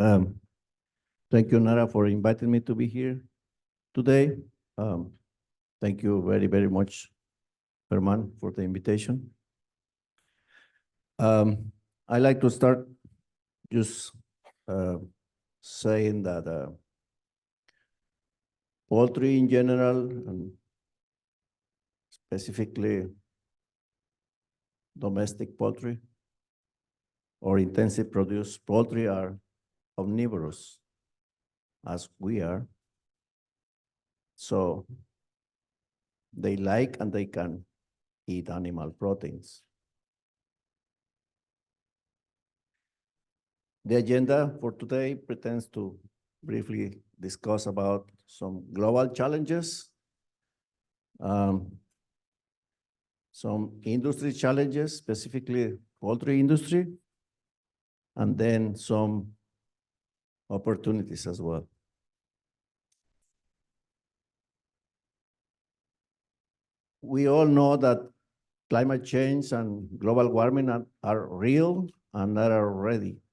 Thank you, Nara, for inviting me to be here today. Thank you very, very much, Herman, for the invitation. I like to start just saying that poultry in general, and specifically domestic poultry or intensive produce poultry, are omnivorous, as we are. So they like and they can eat animal proteins. The agenda for today pretends to briefly discuss about some global challenges, some industry challenges, specifically poultry industry, and then some opportunities as well. We all know that climate change and global warming are real and are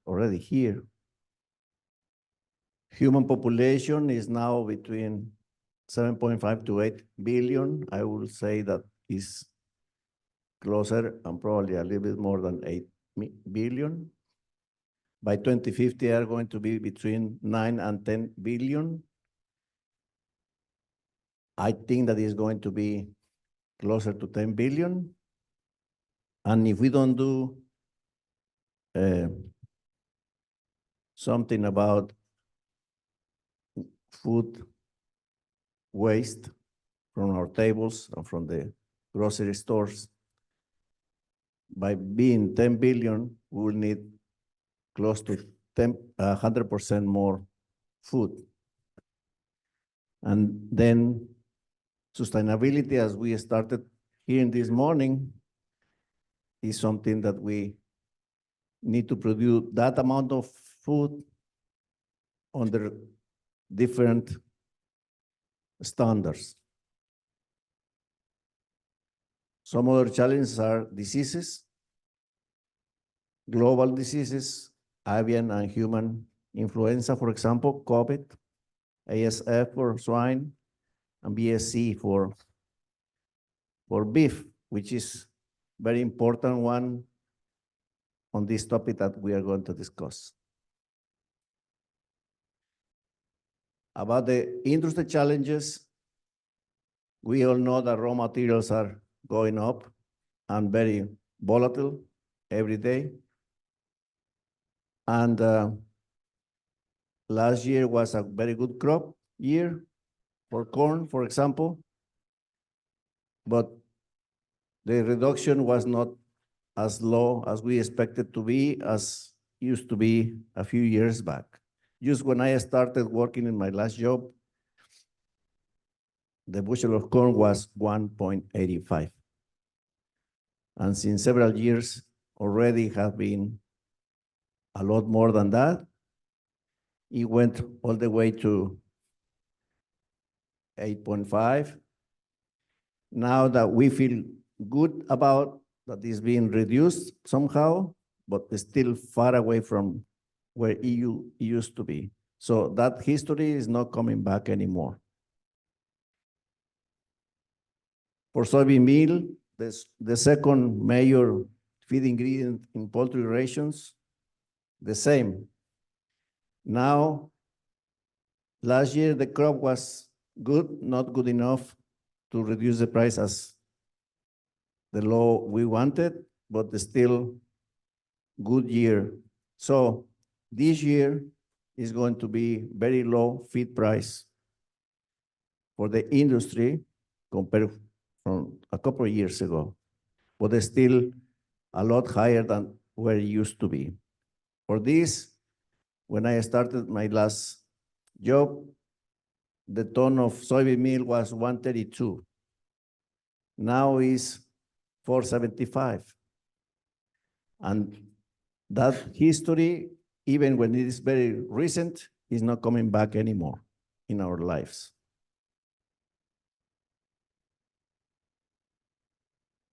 already here. Human population is now between 7.5 to 8 billion. I will say that is closer and probably a little bit more than 8 billion. By 2050, are going to be between 9 and 10 billion. I think that is going to be closer to 10 billion. And if we don't do something about food waste from our tables and from the grocery stores, by being 10 billion, we will need close to 100% more food. And then sustainability, as we started hearing this morning, is something that we need to produce that amount of food under different standards. Some other challenges are diseases, global diseases, avian and human influenza, for example, COVID, ASF for swine, and BSE for beef, which is very important one on this topic that we are going to discuss. About the industry challenges, we all know that raw materials are going up and very volatile every day. And last year was a very good crop year for corn, for example, but the reduction was not as low as we expected to be, as used to be a few years back. Just when I started working in my last job, the bushel of corn was 1.85. And since several years already have been a lot more than that. It went all the way to 8.5. Now that we feel good about that is being reduced somehow, but it's still far away from where EU used to be. So that history is not coming back anymore. For soybean meal, the second major feed ingredient in poultry rations, the same. Now, last year the crop was good, not good enough to reduce the price as the low we wanted, but still good year. So this year is going to be very low feed price for the industry compared from a couple of years ago, but it's still a lot higher than where it used to be. For this, when I started my last job, the ton of soybean meal was 132. Now is 475. And that history, even when it is very recent, is not coming back anymore in our lives.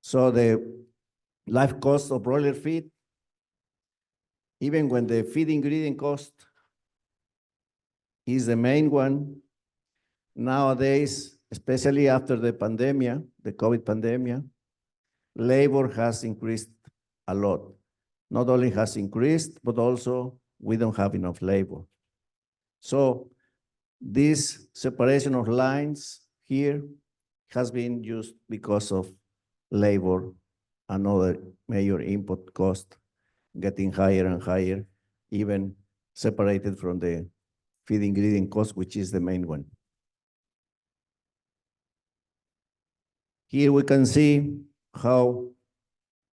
So the life cost of broiler feed, even when the feed ingredient cost is the main one. Nowadays, especially after the pandemic, the COVID pandemic, labor has increased a lot. Not only has increased, but also we don't have enough labor. So this separation of lines here has been used because of labor and other major input cost getting higher and higher, even separated from the feed ingredient cost, which is the main one. Here we can see how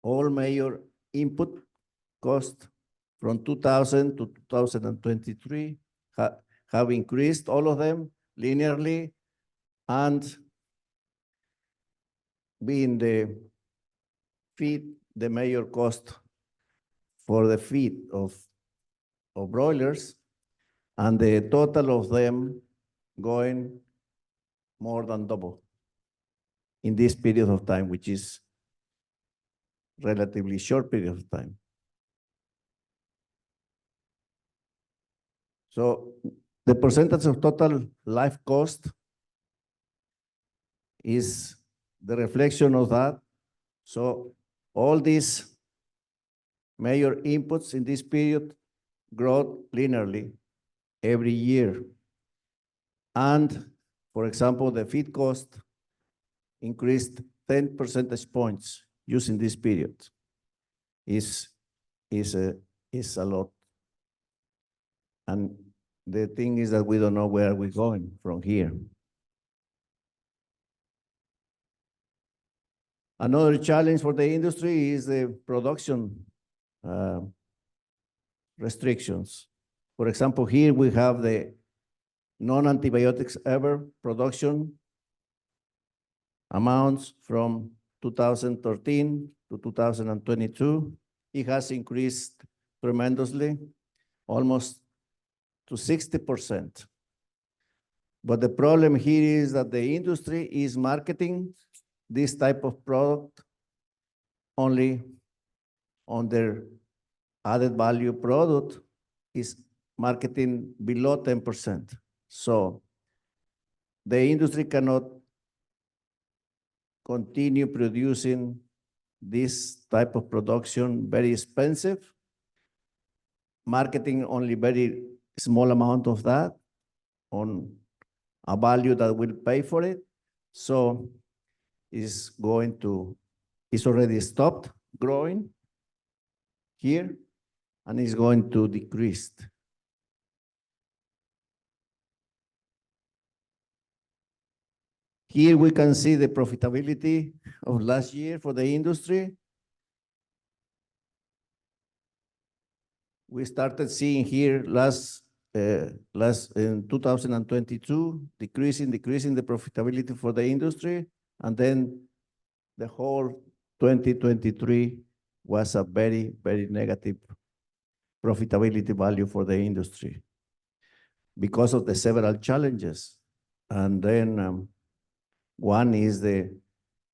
all major input cost from 2000 to 2023 have increased, all of them linearly, and being the feed, the major cost for the feed of broilers, and the total of them going more than double in this period of time, which is relatively short period of time. So the percentage of total life cost is the reflection of that. So all these major inputs in this period grow linearly every year. And for example, the feed cost increased 10 percentage points using this period. Is a lot. And the thing is that we don't know where we're going from here. Another challenge for the industry is the production restrictions. For example, here we have the non-antibiotics ever production amounts from 2013 to 2022. It has increased tremendously, almost to 60%. But the problem here is that the industry is marketing this type of product only on their added value product is marketing below 10%. So the industry cannot continue producing this type of production, very expensive, marketing only very small amount of that on a value that will pay for it. So it's already stopped growing here and is going to decrease. Here we can see the profitability of last year for the industry. We started seeing here in 2022, decreasing the profitability for the industry, and then the whole 2023 was a very, very negative profitability value for the industry because of the several challenges. And then one is the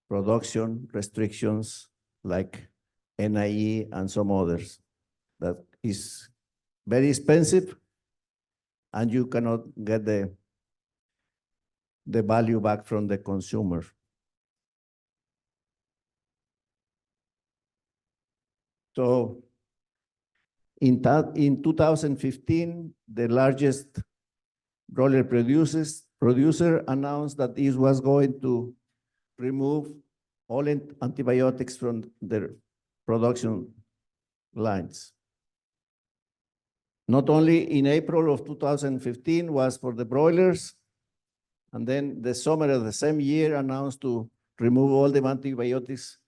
production restrictions like NIE and some others that is very expensive and you cannot get the value back from the consumer. So in 2015, the largest broiler producer announced that it was going to remove all antibiotics from their production lines. Not only in April of 2015 was for the broilers, and then the summer of the same year announced to remove all the antibiotics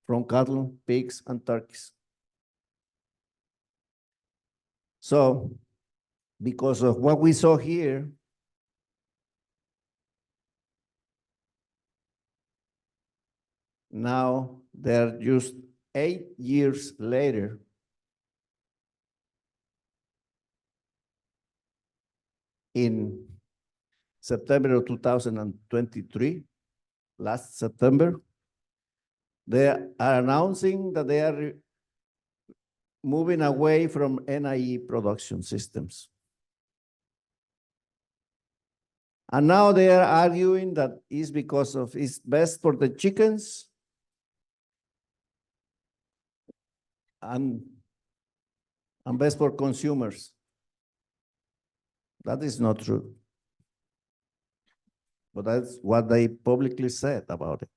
from cattle, pigs, and turkeys. So, because of what we saw here, now they're just 8 years later, in September of 2023, last September, they are announcing that they are moving away from NIE production systems. And now they are arguing that it's because of it's best for the chickens and best for consumers. That is not true. But that's what they publicly said about it.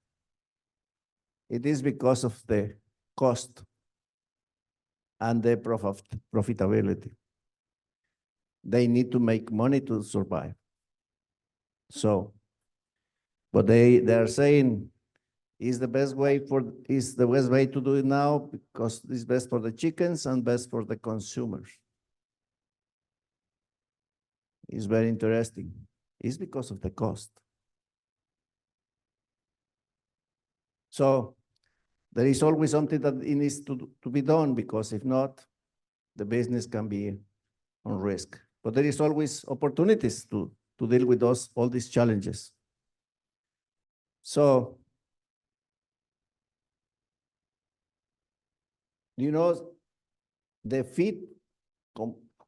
It is because of the cost and the profitability. They need to make money to survive. So, but they're saying is the best way to do it now because it's best for the chickens and best for the consumers. It's very interesting. It's because of the cost. So there is always something that it needs to be done, because if not, the business can be on risk. But there is always opportunities to deal with all these challenges. So, you know, the feed,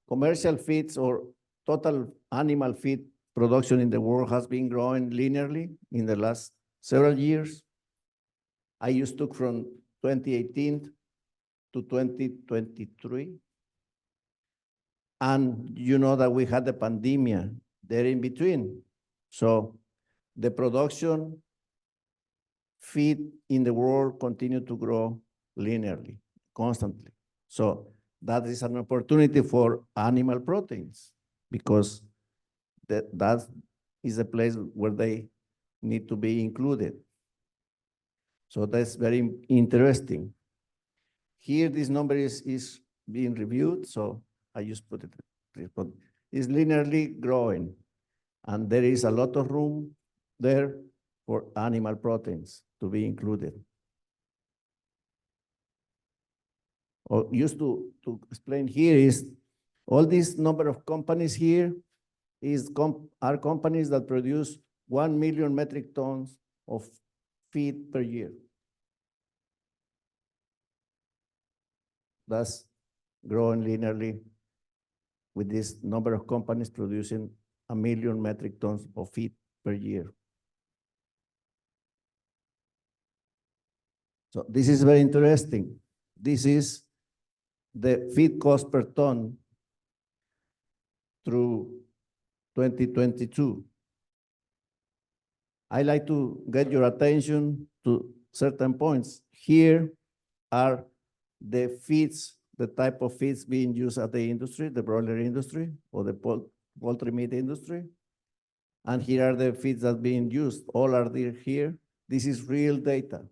commercial feeds or total animal feed production in the world has been growing linearly in the last several years. I used to from 2018 to 2023. And you know that we had the pandemic there in between. So the production feed in the world continued to grow linearly, constantly. So that is an opportunity for animal proteins, because that is a place where they need to be included. So that's very interesting. Here, this number is being reviewed, so I just put it. It's linearly growing, and there is a lot of room there for animal proteins to be included. Or used to explain here is all this number of companies here are companies that produce 1 million metric tons of feed per year. That's growing linearly with this number of companies producing 1 million metric tons of feed per year. So this is very interesting. This is the feed cost per ton through 2022. I like to get your attention to certain points. Here are the feeds, the type of feeds being used at the industry, the broiler industry or the poultry meat industry. And here are the feeds that are being used. All are there here. This is real data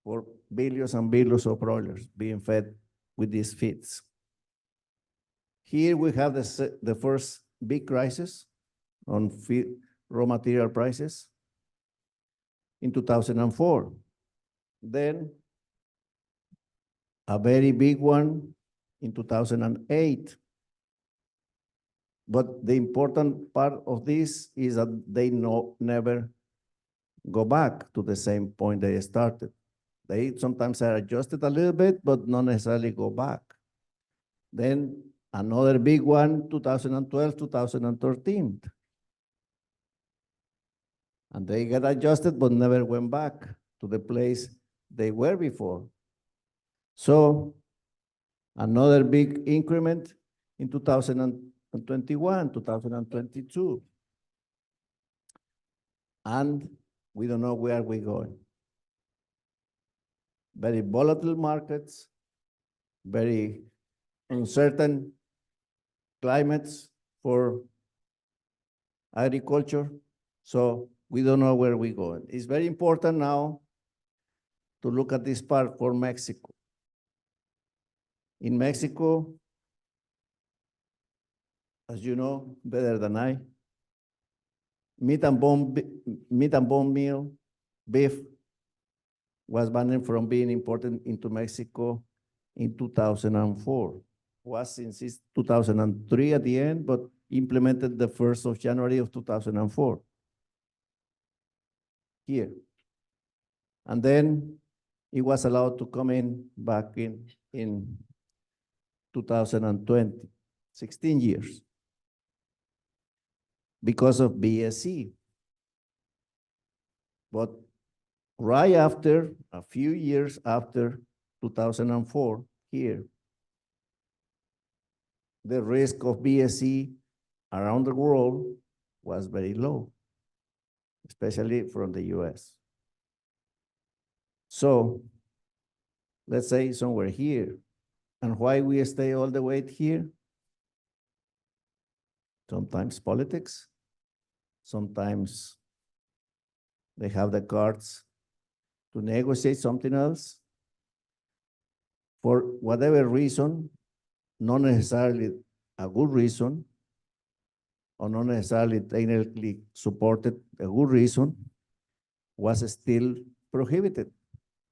for billions and billions of broilers being fed with these feeds. Here we have the first big crisis on feed, raw material prices in 2004. Then a very big one in 2008. But the important part of this is that they never go back to the same point they started. They sometimes are adjusted a little bit, but not necessarily go back. Then another big one, 2012, 2013. And they get adjusted, but never went back to the place they were before. So another big increment in 2021, 2022. And we don't know where we're going. Very volatile markets, very uncertain climates for agriculture. So we don't know where we're going. It's very important now to look at this part for Mexico. In Mexico, as you know better than I, meat and bone meal, beef, was banned from being imported into Mexico in 2004. Was since 2003 at the end, but implemented the 1st of January of 2004. Here. And then it was allowed to come in back in 2020, 16 years. because of BSE. But right after, a few years after 2004, here, the risk of BSE around the world was very low, especially from the US. So let's say somewhere here. And why we stay all the way here? Sometimes politics, sometimes they have the cards to negotiate something else. For whatever reason, not necessarily a good reason, or not necessarily technically supported, a good reason, was still prohibited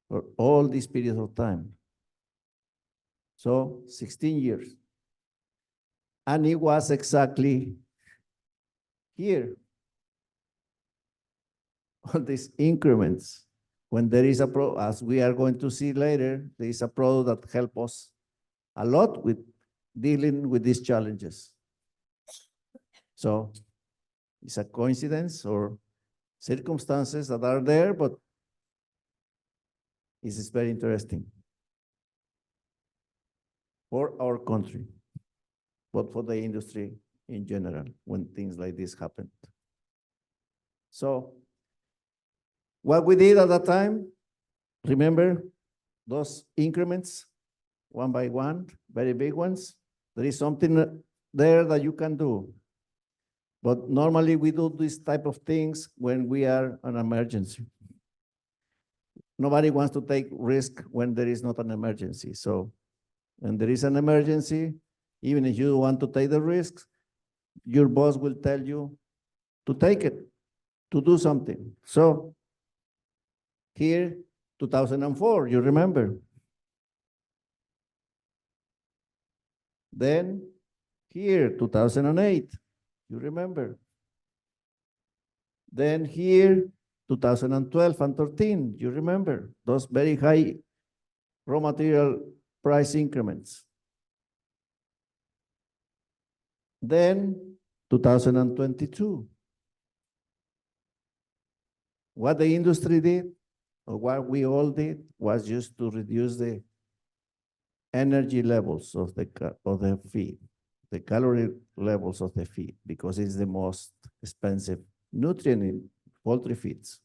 for all this period of time. So 16 years. And it was exactly here, all these increments. When there is as we are going to see later, there is a product that helps us a lot with dealing with these challenges. So it's a coincidence or circumstances that are there, but it's very interesting for our country, but for the industry in general when things like this happen. So what we did at that time, remember those increments, one by one, very big ones. There is something there that you can do. But normally we do this type of things when we are an emergency. Nobody wants to take risk when there is not an emergency. So when there is an emergency, even if you want to take the risks, your boss will tell you to take it, to do something. So here, 2004, you remember. Then here, 2008, you remember. Then here, 2012 and 13, you remember those very high raw material price increments. Then 2022. What the industry did, or what we all did, was just to reduce the energy levels of the feed, the calorie levels of the feed, because it's the most expensive nutrient in poultry feeds.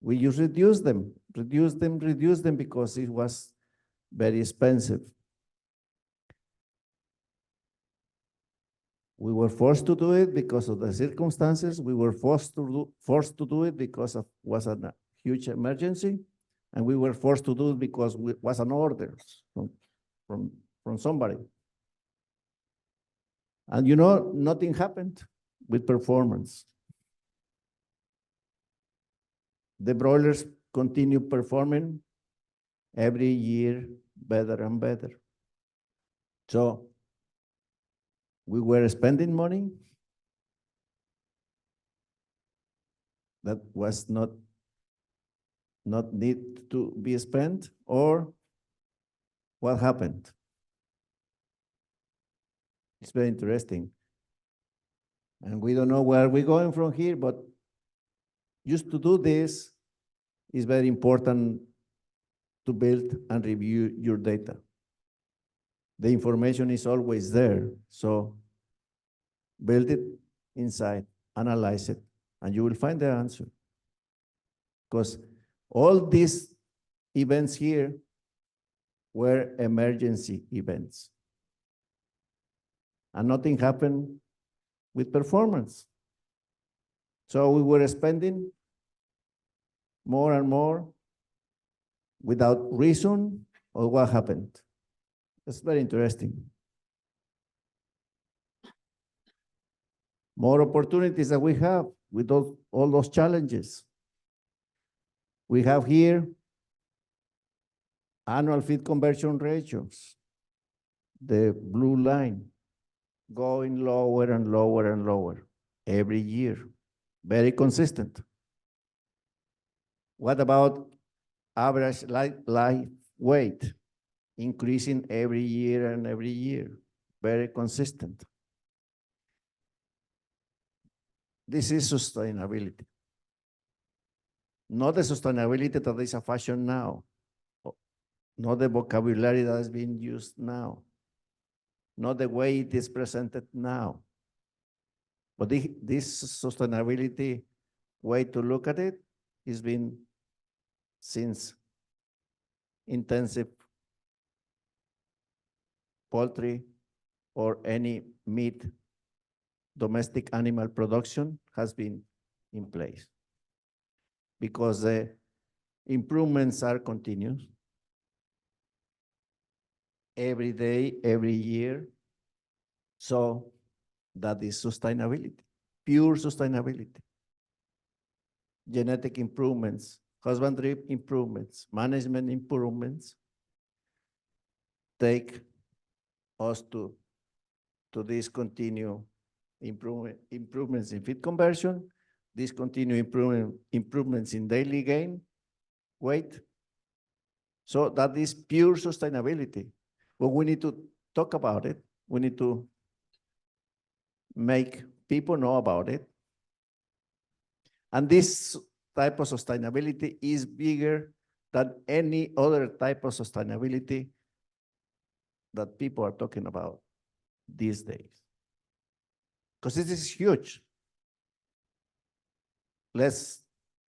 We just reduce them because it was very expensive. We were forced to do it because of the circumstances. We were forced to do it because of was a huge emergency, and we were forced to do it because it was an order from somebody. And you know, nothing happened with performance. The broilers continue performing every year better and better. So we were spending money that was not need to be spent, or what happened? It's very interesting. And we don't know where we're going from here, but just to do this is very important to build and review your data. The information is always there, so build it inside, analyze it, and you will find the answer. Because all these events here were emergency events. And nothing happened with performance. So we were spending more and more without reason, or what happened? It's very interesting. More opportunities that we have with all those challenges. We have here annual feed conversion ratios, the blue line, going lower and lower and lower every year, very consistent. What about average live weight? Increasing every year and every year, very consistent. This is sustainability. Not the sustainability that is a fashion now, not the vocabulary that is being used now, not the way it is presented now. But this sustainability way to look at it has been since intensive poultry or any meat domestic animal production has been in place, because the improvements are continuous every day, every year. So that is sustainability, pure sustainability. Genetic improvements, husbandry improvements, management improvements take us to this continue improvements in feed conversion, this continue improvements in daily gain weight. So that is pure sustainability. But we need to talk about it. We need to make people know about it. And this type of sustainability is bigger than any other type of sustainability that people are talking about these days. Because this is huge. Let's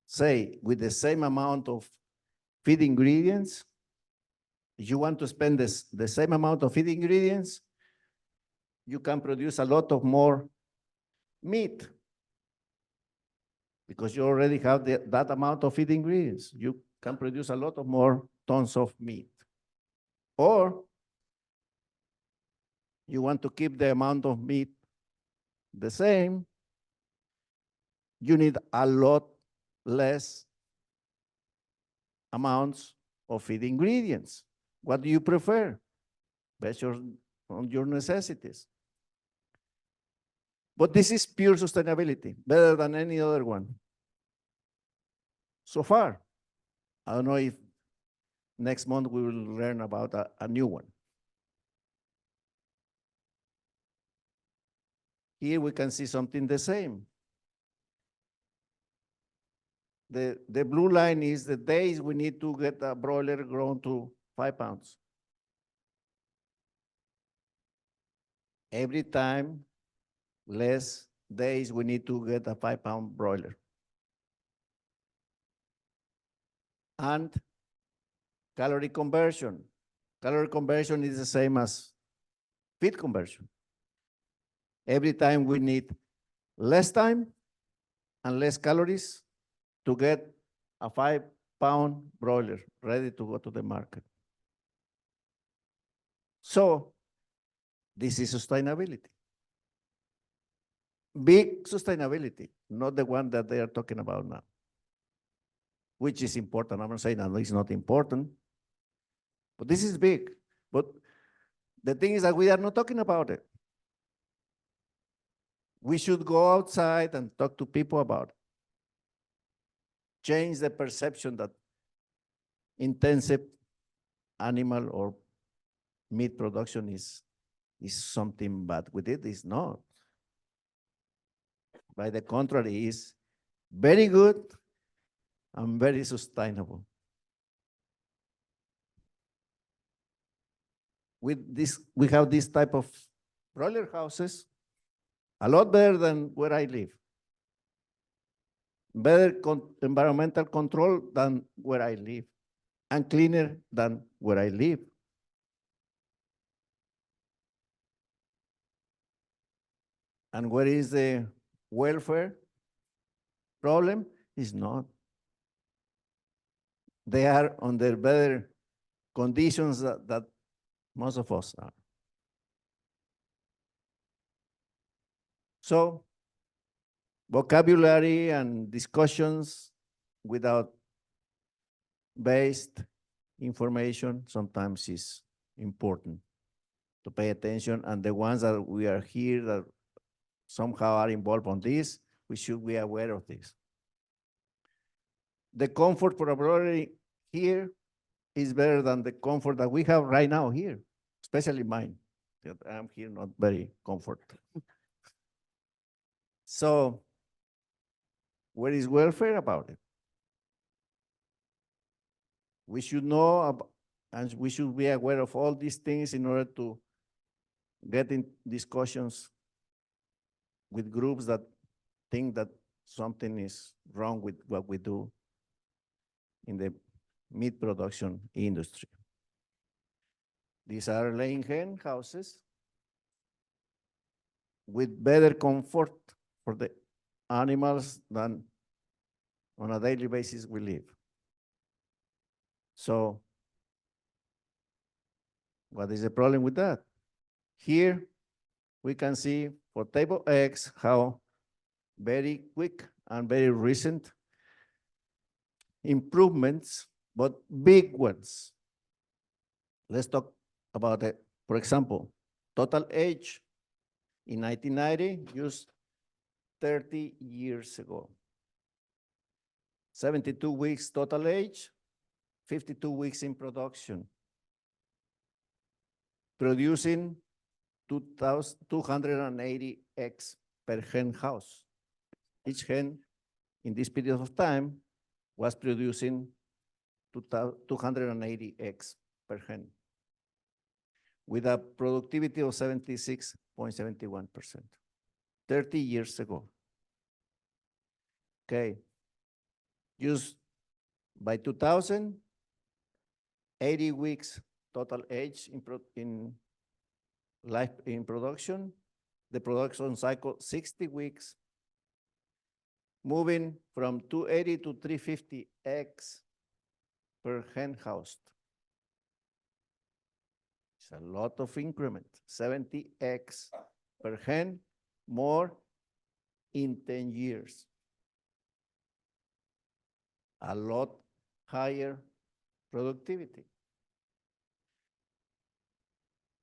say with the same amount of feed ingredients, if you want to spend the same amount of feed ingredients, you can produce a lot of more meat, because you already have that amount of feed ingredients. You can produce a lot of more tons of meat. Or you want to keep the amount of meat the same, you need a lot less amounts of feed ingredients. What do you prefer? Based on your necessities. But this is pure sustainability, better than any other one. So far, I don't know if next month we will learn about a new one. Here we can see something the same. The blue line is the days we need to get a broiler grown to 5 pounds. Every time, less days we need to get a 5-pound broiler. And calorie conversion. Calorie conversion is the same as feed conversion. Every time we need less time and less calories to get a 5-pound broiler ready to go to the market. So this is sustainability. Big sustainability, not the one that they are talking about now, which is important. I'm not saying that it's not important, but this is big. But the thing is that we are not talking about it. We should go outside and talk to people about it. Change the perception that intensive animal or meat production is something bad with it. It's not. By the contrary, it's very good and very sustainable. With this, we have this type of broiler houses, a lot better than where I live. Better environmental control than where I live, and cleaner than where I live. And where is the welfare problem? Is not. They are under better conditions that most of us are. So, vocabulary and discussions without based information sometimes is important to pay attention. And the ones that we are here that somehow are involved on this, we should be aware of this. The comfort for a broiler here is better than the comfort that we have right now here, especially mine. I'm here not very comfortable. So Where is welfare about it? We should know and we should be aware of all these things in order to get in discussions with groups that think that something is wrong with what we do in the meat production industry. These are laying hen houses with better comfort for the animals than on a daily basis we live. So what is the problem with that? Here we can see for table X how very quick and very recent improvements, but big ones. Let's talk about it. For example, total age in 1990, just 30 years ago. 72 weeks total age, 52 weeks in production, producing 280 eggs per hen house. Each hen in this period of time was producing 280 eggs per hen with a productivity of 76.71%, 30 years ago. Okay, just by 2000, 80 weeks total age in production, the production cycle 60 weeks, moving from 280 to 350 eggs per hen house. It's a lot of increment, 70 eggs per hen, more in 10 years. A lot higher productivity.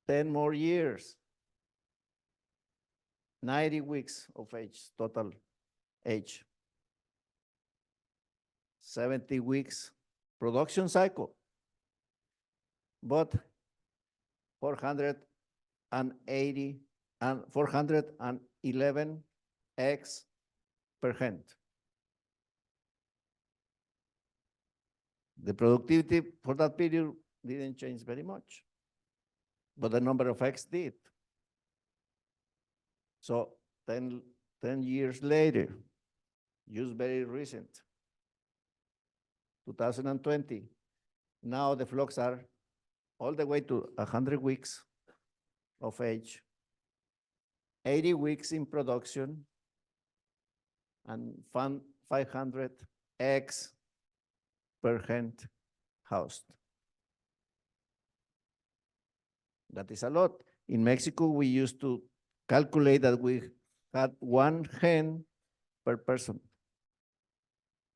10 more years, 90 weeks of age, total age. 70 weeks production cycle, but 480 and 411 eggs per hen. The productivity for that period didn't change very much, but the number of eggs did. So 10 years later, just very recent, 2020, now the flocks are all the way to 100 weeks of age, 80 weeks in production, and 500 eggs per hen housed. That is a lot. In Mexico, we used to calculate that we had 1 hen per person,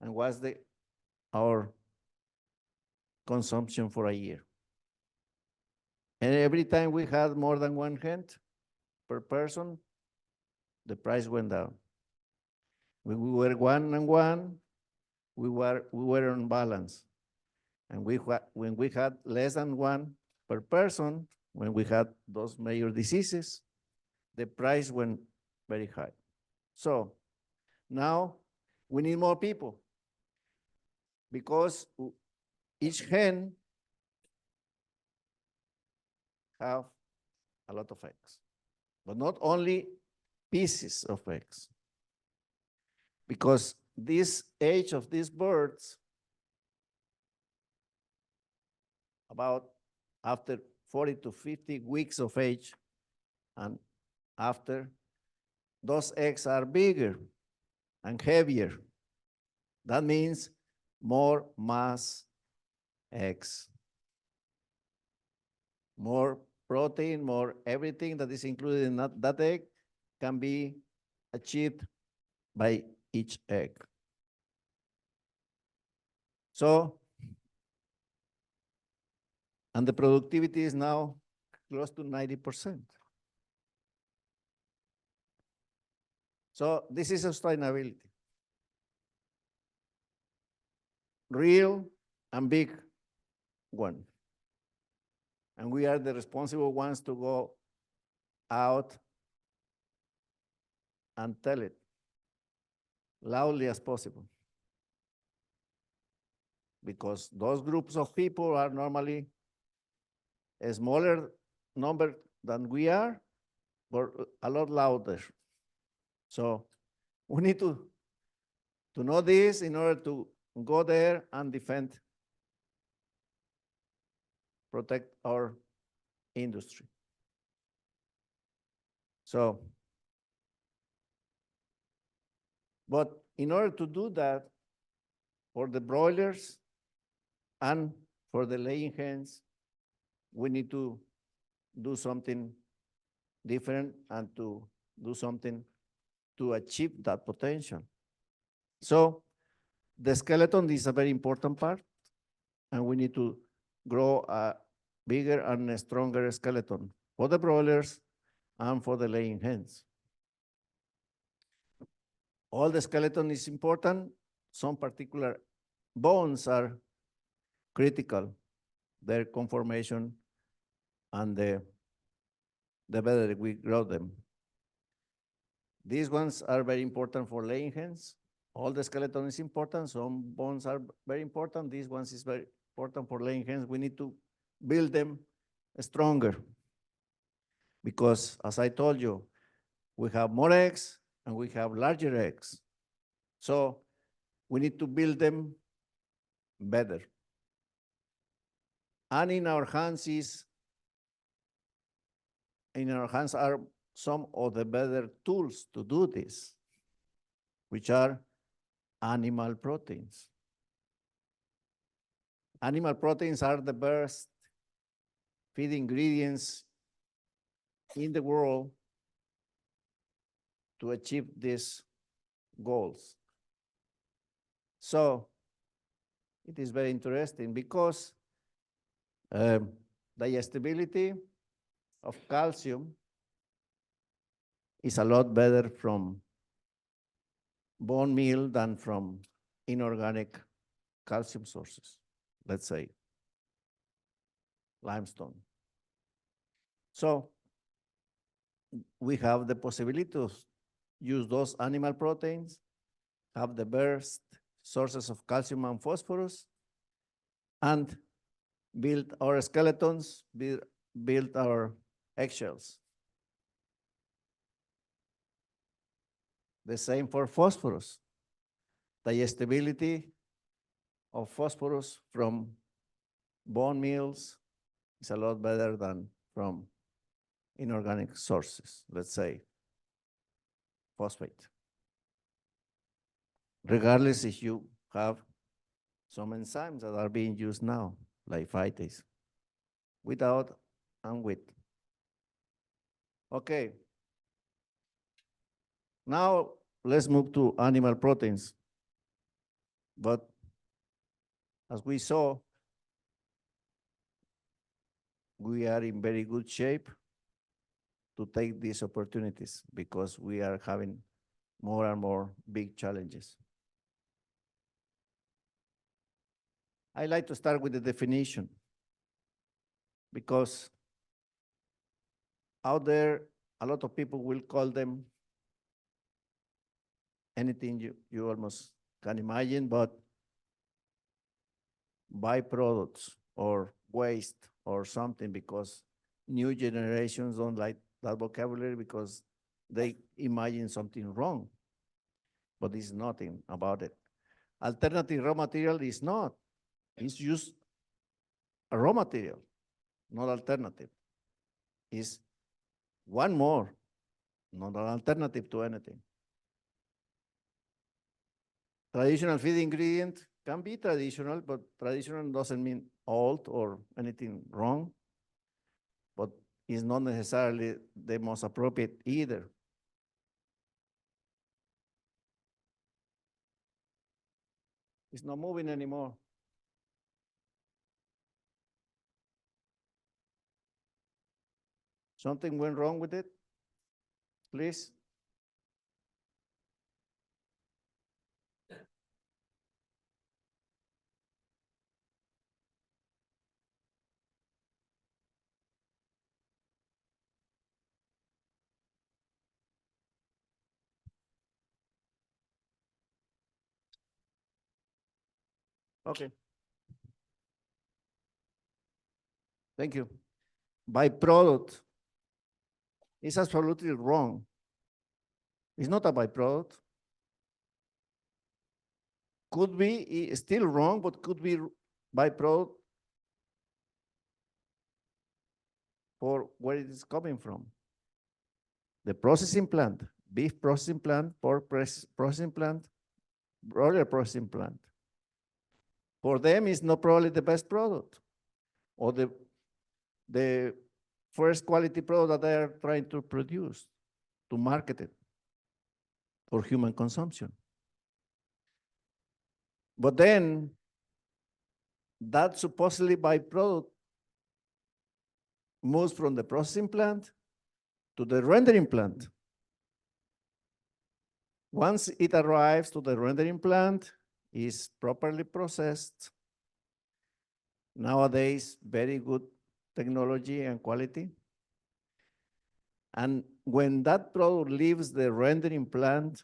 and was our consumption for a year. And every time we had more than 1 hen per person, the price went down. When we were 1 and 1, we were on balance. And when we had less than 1 per person, when we had those major diseases, the price went very high. So now we need more people, because each hen have a lot of eggs, but not only pieces of eggs, because this age of these birds, about after 40 to 50 weeks of age, and after, those eggs are bigger and heavier. That means more mass eggs, more protein, more everything that is included in that egg can be achieved by each egg. So, and the productivity is now close to 90%. So this is sustainability. Real and big one. And we are the responsible ones to go out and tell it. loudly as possible. Because those groups of people are normally a smaller number than we are, but a lot louder. So we need to know this in order to go there and defend, protect our industry. So, but in order to do that, for the broilers and for the laying hens, we need to do something different and to do something to achieve that potential. So the skeleton is a very important part, and we need to grow a bigger and a stronger skeleton for the broilers and for the laying hens. All the skeleton is important. Some particular bones are critical, their conformation and the better we grow them. These ones are very important for laying hens. All the skeleton is important. Some bones are very important. These ones is very important for laying hens. We need to build them stronger because, as I told you, we have more eggs and we have larger eggs. So we need to build them better. And in our hands are some of the better tools to do this, which are animal proteins. Animal proteins are the best feed ingredients in the world to achieve these goals. So it is very interesting because digestibility of calcium is a lot better from bone meal than from inorganic calcium sources, let's say limestone. So we have the possibility to use those animal proteins, have the best sources of calcium and phosphorus, and build our skeletons, build our eggshells. The same for phosphorus. Digestibility of phosphorus from bone meals is a lot better than from inorganic sources, let's say phosphate. Regardless if you have some enzymes that are being used now, like phytase, without and with. Okay. Now let's move to animal proteins. But as we saw, we are in very good shape to take these opportunities because we are having more and more big challenges. I like to start with the definition because out there, a lot of people will call them anything you almost can imagine, but byproducts or waste or something, because new generations don't like that vocabulary because they imagine something wrong, but it's nothing about it. Alternative raw material is not. It's just a raw material, not alternative. It's one more, not an alternative to anything. Traditional feed ingredient can be traditional, but traditional doesn't mean old or anything wrong, but it's not necessarily the most appropriate either. It's not moving anymore. Something went wrong with it? Please? Okay. Thank you. Byproduct is absolutely wrong. It's not a byproduct. Could be still wrong, but could be byproduct for where it is coming from. The processing plant, beef processing plant, pork processing plant, broiler processing plant. For them, it's not probably the best product or the first quality product that they are trying to produce, to market it for human consumption. But then that supposedly byproduct moves from the processing plant to the rendering plant. Once it arrives to the rendering plant, is properly processed. Nowadays, very good technology and quality. And when that product leaves the rendering plant,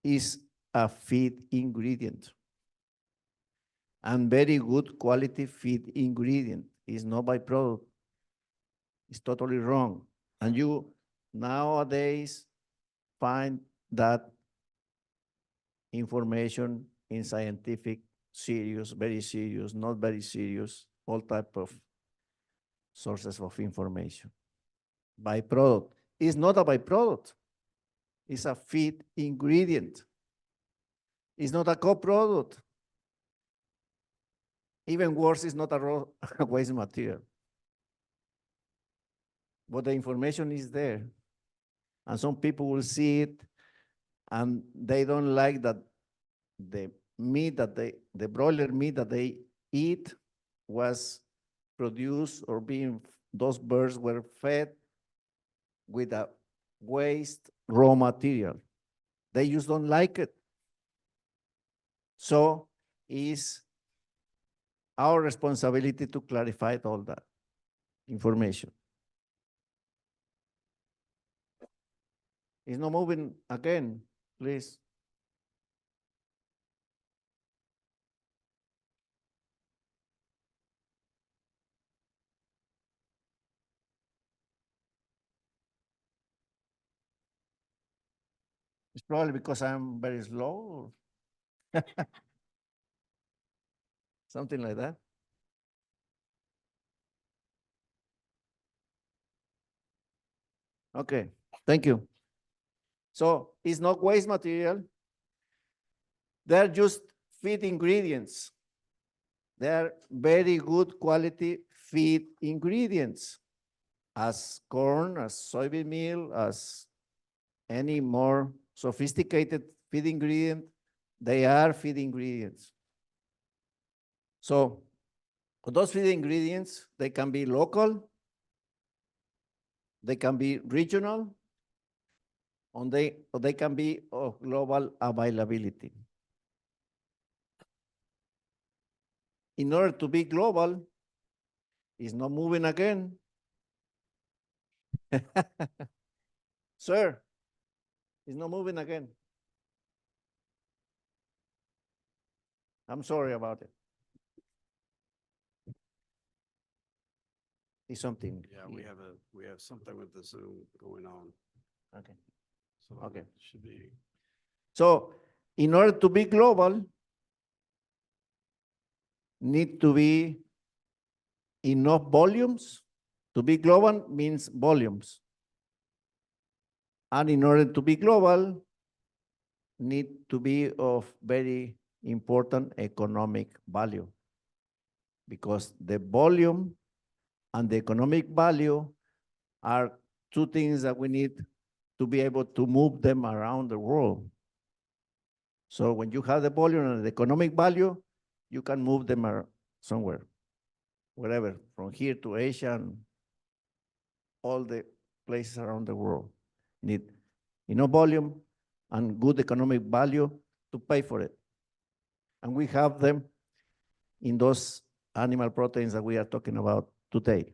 is a feed ingredient. And very good quality feed ingredient. Is not byproduct. It's totally wrong. And you nowadays find that information in scientific, serious, very serious, not very serious, all type of sources of information. Byproduct is not a byproduct. It's a feed ingredient. It's not a co-product. Even worse, it's not a raw waste material. But the information is there. And some people will see it and they don't like that the meat that the broiler meat that they eat was produced or those birds were fed with a waste raw material. They just don't like it. So it's our responsibility to clarify all that information. It's not moving again, please. It's probably because I'm very slow or something like that. Okay, thank you. So it's not waste material. They're just feed ingredients. They're very good quality feed ingredients, as corn, as soybean meal, as any more sophisticated feed ingredient. They are feed ingredients. So those feed ingredients, they can be local, they can be regional, or they can be of global availability. In order to be global, it's not moving again. Sir, it's not moving again. I'm sorry about it. It's something. Yeah, we have something with the Zoom going on. Okay. So Okay. it should be, So in order to be global, need to be enough volumes. To be global means volumes. And in order to be global, need to be of very important economic value. Because the volume and the economic value are two things that we need to be able to move them around the world. So when you have the volume and the economic value, you can move them somewhere, wherever, from here to Asia and all the places around the world. Need enough volume and good economic value to pay for it. And we have them in those animal proteins that we are talking about today.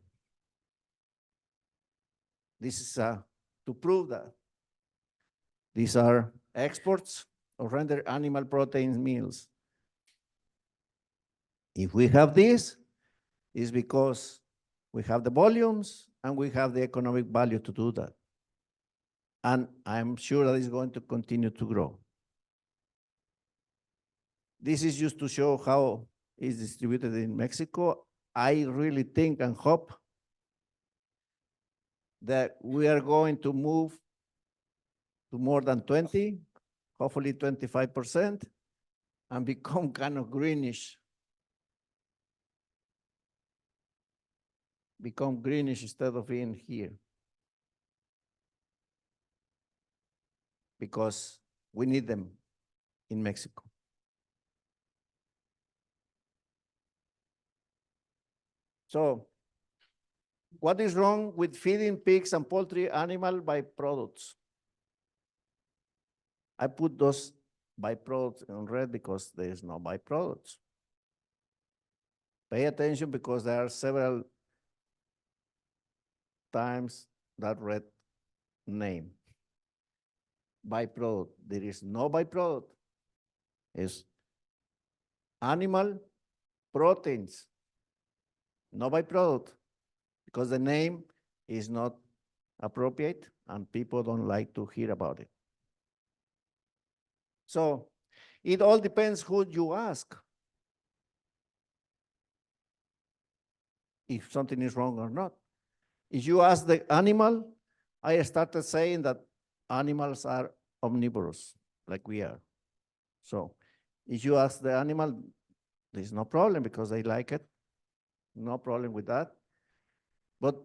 This is to prove that these are exports of rendered animal protein meals If we have this, it's because we have the volumes and we have the economic value to do that. And I'm sure that it's going to continue to grow. This is just to show how it's distributed in Mexico. I really think and hope that we are going to move to more than 20, hopefully 25%, and become kind of greenish. Become greenish instead of being here. Because we need them in Mexico. So, what is wrong with feeding pigs and poultry animal byproducts? I put those byproducts in red because there is no byproducts. Pay attention because there are several times that red name. Byproduct. There is no byproduct. It's animal proteins. No byproduct. Because the name is not appropriate and people don't like to hear about it. So it all depends who you ask. If something is wrong or not. If you ask the animal, I started saying that animals are omnivorous, like we are. So if you ask the animal, there's no problem because they like it. No problem with that. But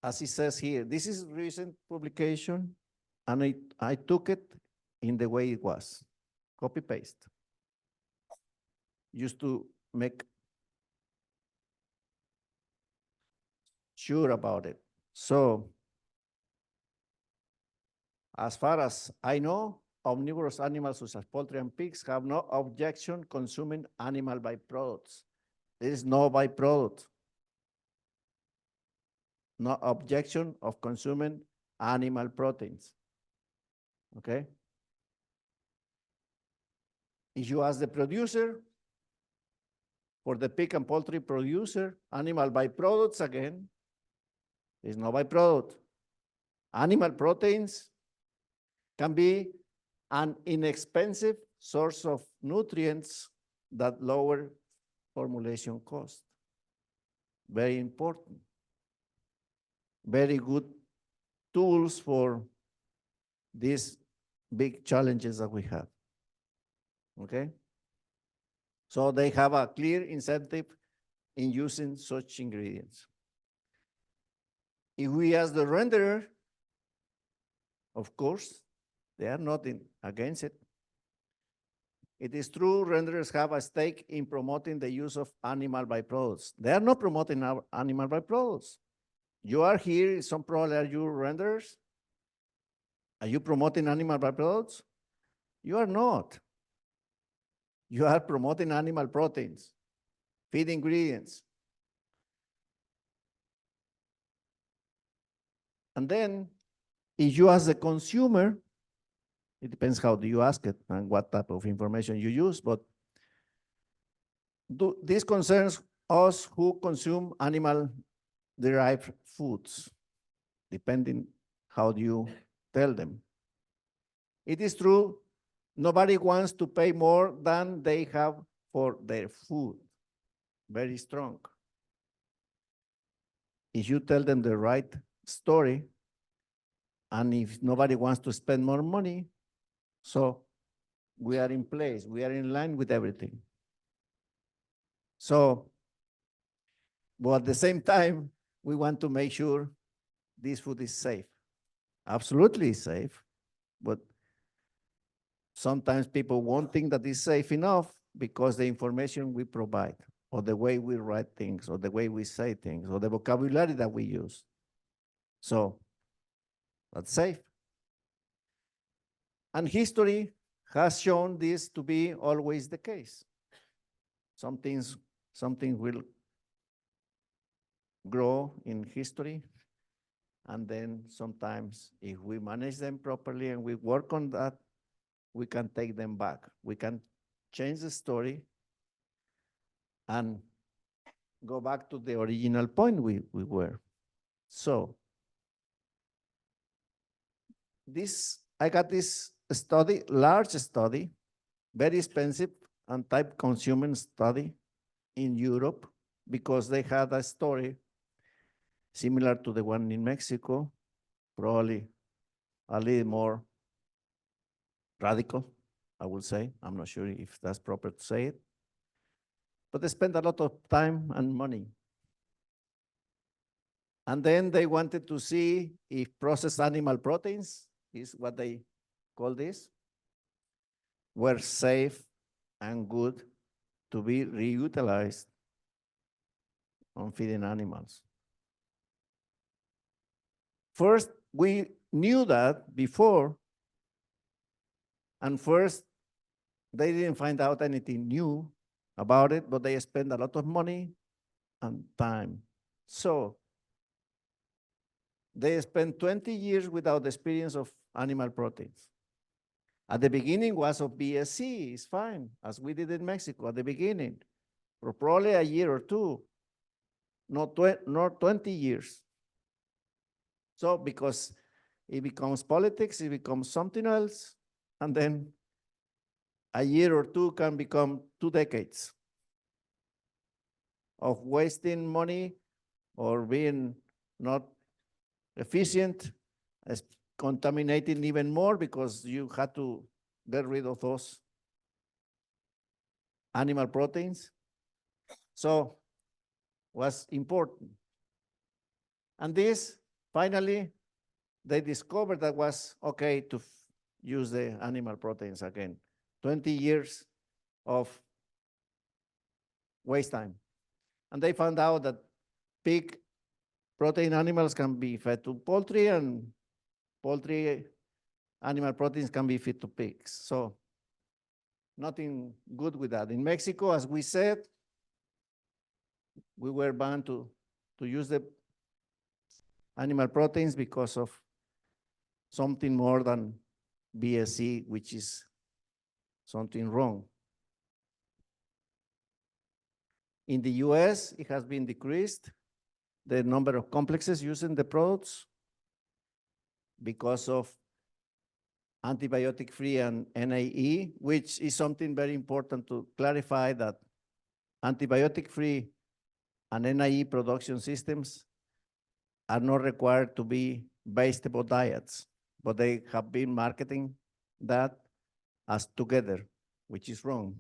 as it says here, this is recent publication, and I took it in the way it was, copy paste. Just to make sure about it. So, as far as I know, omnivorous animals such as poultry and pigs have no objection consuming animal byproducts. There is no byproduct. No objection of consuming animal proteins. Okay? If you ask the producer, for the pig and poultry producer, animal byproducts again, there's no byproduct. Animal proteins can be an inexpensive source of nutrients that lower formulation cost. Very important. Very good tools for these big challenges that we have. Okay? So they have a clear incentive in using such ingredients. If we ask the renderer, of course, they are not against it. It is true renderers have a stake in promoting the use of animal byproducts. They are not promoting our animal byproducts. You are here, some probably are you renderers? Are you promoting animal byproducts? You are not. You are promoting animal proteins, feed ingredients. And then, if you ask the consumer, it depends how do you ask it and what type of information you use, but this concerns us who consume animal-derived foods, depending how do you tell them. It is true, nobody wants to pay more than they have for their food. Very strong. If you tell them the right story, and if nobody wants to spend more money, so we are in place, we are in line with everything. So, but at the same time, we want to make sure this food is safe. Absolutely safe, but sometimes people won't think that it's safe enough because the information we provide, or the way we write things, or the way we say things, or the vocabulary that we use. So, that's safe. And history has shown this to be always the case. Something will grow in history, and then sometimes if we manage them properly and we work on that, we can take them back. We can change the story and go back to the original point we were. So I got this study, large study, very expensive and time-consuming study in Europe, because they had a story similar to the one in Mexico, probably a little more radical, I would say. I'm not sure if that's proper to say it. But they spent a lot of time and money. And then they wanted to see if processed animal proteins, is what they call this, were safe and good to be reutilized on feeding animals. First, we knew that before, and first, they didn't find out anything new about it, but they spent a lot of money and time. So they spent 20 years without the experience of animal proteins. At the beginning was of BSC, it's fine, as we did in Mexico at the beginning, for probably a year or two, not 20 years. So because it becomes politics, it becomes something else, and then a year or two can become 2 decades of wasting money or being not efficient, contaminating even more because you had to get rid of those animal proteins. So was important. And this, finally, they discovered that was okay to use the animal proteins again. 20 years of waste time. And they found out that pig protein animals can be fed to poultry, and poultry animal proteins can be fed to pigs. So nothing good with that. In Mexico, as we said, we were banned to use the animal proteins because of something more than BSE, which is something wrong. In the US, it has been decreased, the number of complexes using the products because of antibiotic-free and NAE, which is something very important to clarify, that antibiotic-free and NAE production systems are not required to be vegetable diets, but they have been marketing that as together, which is wrong.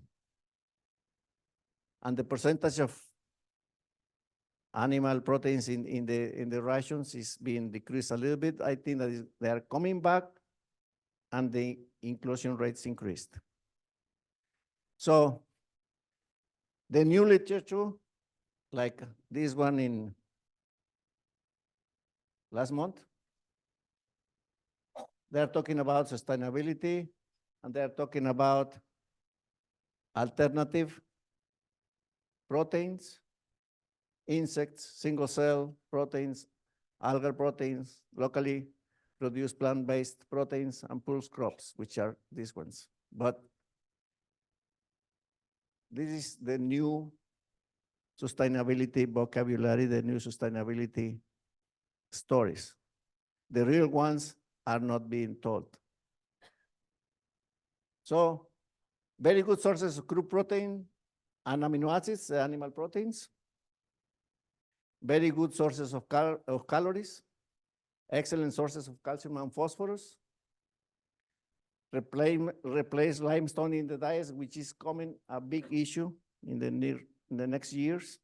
And the percentage of animal proteins in the rations is being decreased a little bit. I think that they are coming back, and the inclusion rates increased. So the new literature, like this one in last month, they're talking about sustainability, and they're talking about alternative proteins, insects, single-cell proteins, algal proteins, locally produced plant-based proteins, and pulse crops, which are these ones. But this is the new sustainability vocabulary, the new sustainability stories. The real ones are not being told. So very good sources of crude protein and amino acids, the animal proteins. Very good sources of calories, excellent sources of calcium and phosphorus. Replace limestone in the diets, which is coming a big issue in the next years.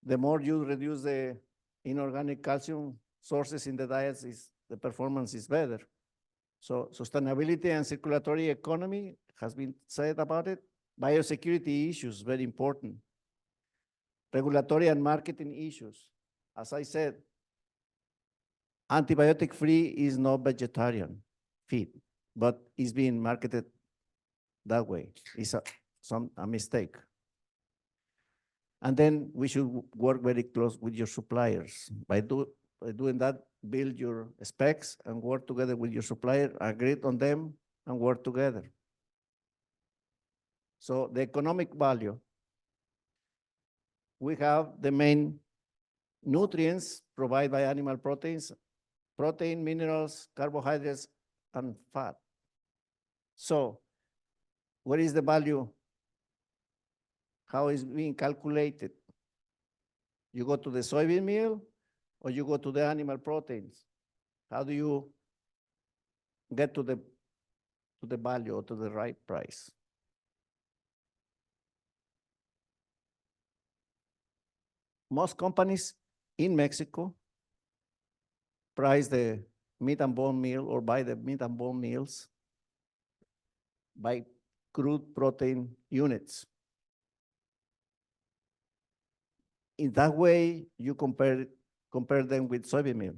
The more you reduce the inorganic calcium sources in the diets, the performance is better. So sustainability and circulatory economy has been said about it. Biosecurity issues, very important. Regulatory and marketing issues. As I said, antibiotic-free is not vegetarian feed, but it's being marketed that way. It's a mistake. And then we should work very close with your suppliers. By doing that, build your specs and work together with your supplier, agree on them, and work together. So the economic value. we have the main nutrients provided by animal proteins, protein, minerals, carbohydrates, and fat. So what is the value? How is being calculated? You go to the soybean meal or you go to the animal proteins? How do you get to the value or to the right price? Most companies in Mexico price the meat and bone meal or buy the meat and bone meals by crude protein units. In that way, you compare them with soybean meal.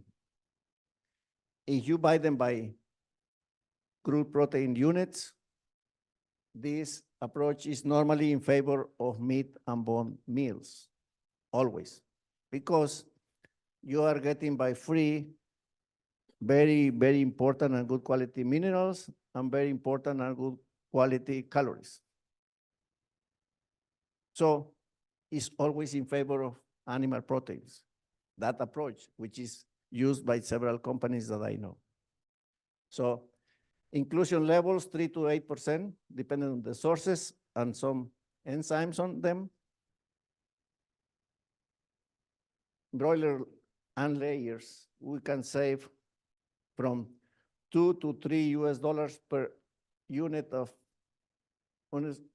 If you buy them by crude protein units, this approach is normally in favor of meat and bone meals, always, because you are getting by free very, very important and good quality minerals and very important and good quality calories. So it's always in favor of animal proteins, that approach, which is used by several companies that I know. So inclusion levels, 3 to 8%, depending on the sources and some enzymes on them. Broiler and layers, we can save from $2 to $3 per unit of,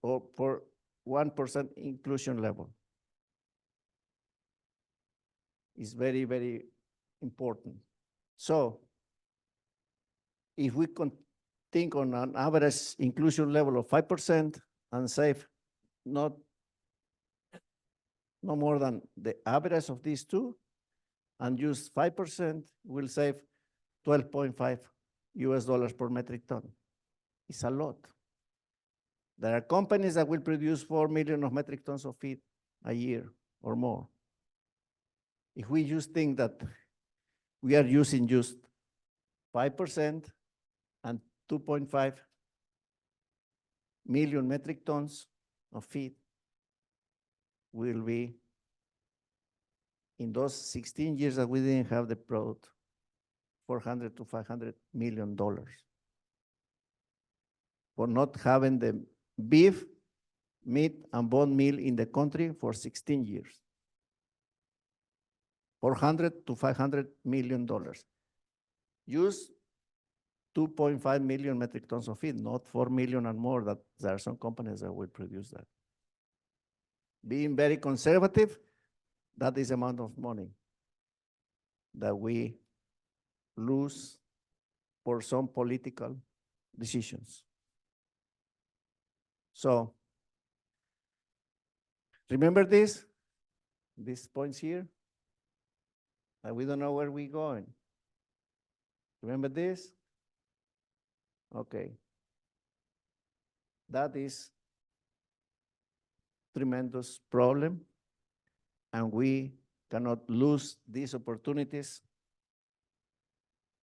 or for 1% inclusion level. Is very, very important. So if we think on an average inclusion level of 5% and save no more than the average of these two, and use 5%, we'll save $12.5 per metric ton. It's a lot. There are companies that will produce 4 million of metric tons of feed a year or more. If we just think that we are using just 5% and 2.5 million metric tons of feed, will be, in those 16 years that we didn't have the product, $400 to $500 million for not having the beef, meat, and bone meal in the country for 16 years. $400 to $500 million. Use 2.5 million metric tons of feed, not 4 million and more, that there are some companies that will produce that. Being very conservative, that is the amount of money that we lose for some political decisions. So remember these points here? And we don't know where we're going. Remember this? Okay. That is tremendous problem, and we cannot lose these opportunities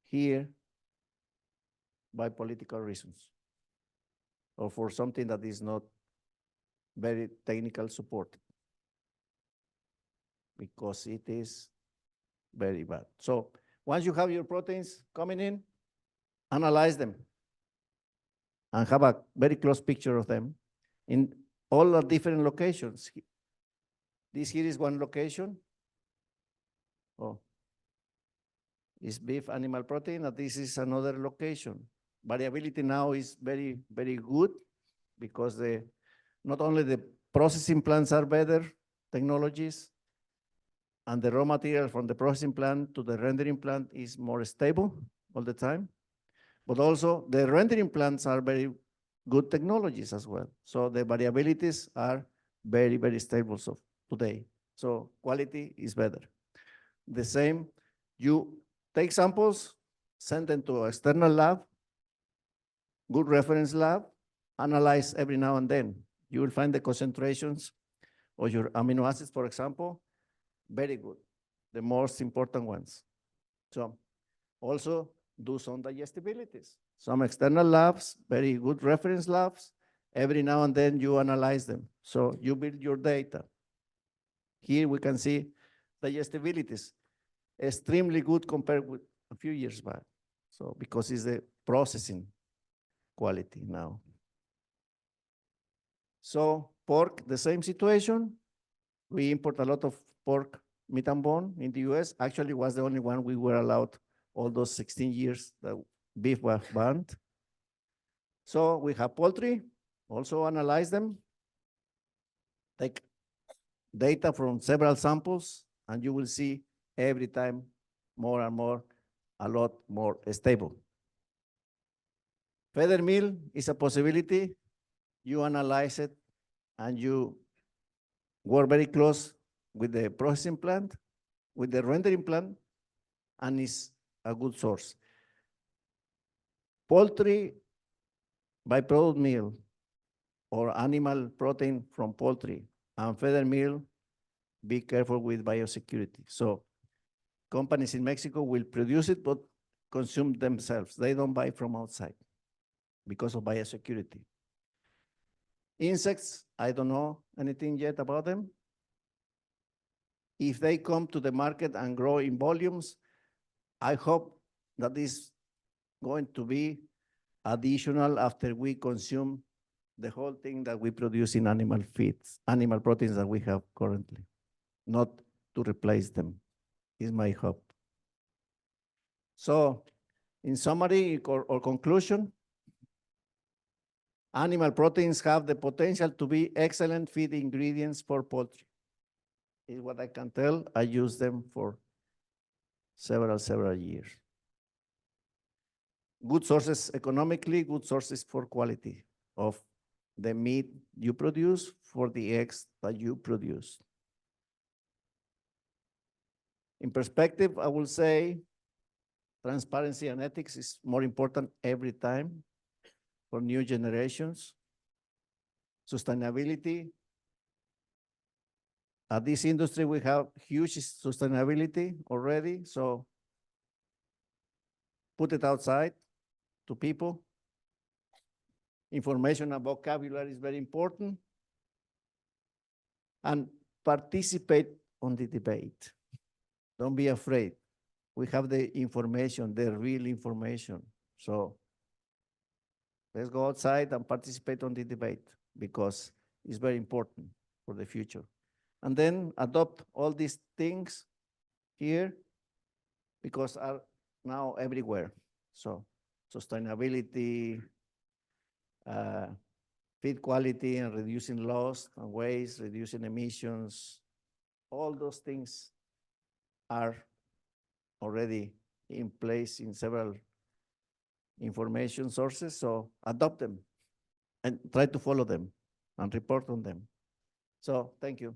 here by political reasons or for something that is not very technical supported, because it is very bad. So once you have your proteins coming in, analyze them and have a very close picture of them in all the different locations. This here is one location. Oh, is beef animal protein, and this is another location. Variability now is very, very good because not only the processing plants are better technologies, and the raw material from the processing plant to the rendering plant is more stable all the time, but also the rendering plants are very good technologies as well. So the variabilities are very, very stable today. So quality is better. The same, you take samples, send them to an external lab, good reference lab, analyze every now and then. You will find the concentrations of your amino acids, for example, very good, the most important ones. So also do some digestibilities. Some external labs, very good reference labs, every now and then you analyze them. So you build your data. Here we can see digestibilities, extremely good compared with a few years back. So because it's the processing quality now. So pork, the same situation. We import a lot of pork, meat and bone in the US. Actually was the only one we were allowed all those 16 years that beef was banned. So we have poultry, also analyze them, take data from several samples, and you will see every time more and more, a lot more stable. Feather mill is a possibility. You analyze it and you work very close with the processing plant, with the rendering plant, and it's a good source. Poultry byproduct meal or animal protein from poultry and feather meal, be careful with biosecurity. So companies in Mexico will produce it, but consume themselves. They don't buy from outside because of biosecurity. Insects, I don't know anything yet about them. If they come to the market and grow in volumes, I hope that is going to be additional after we consume the whole thing that we produce in animal feeds, animal proteins that we have currently, not to replace them, is my hope. So in summary or conclusion, animal proteins have the potential to be excellent feed ingredients for poultry. Is what I can tell. I use them for several years. Good sources economically, good sources for quality of the meat you produce, for the eggs that you produce. In perspective, I will say transparency and ethics is more important every time for new generations. Sustainability. At this industry, we have huge sustainability already, so put it outside to people. Information and vocabulary is very important. And participate on the debate. Don't be afraid. We have the information, the real information. So let's go outside and participate on the debate because it's very important for the future. And then adopt all these things here because are now everywhere. So sustainability, feed quality and reducing loss and waste, reducing emissions, all those things are already in place in several information sources, so adopt them and try to follow them and report on them. So thank you.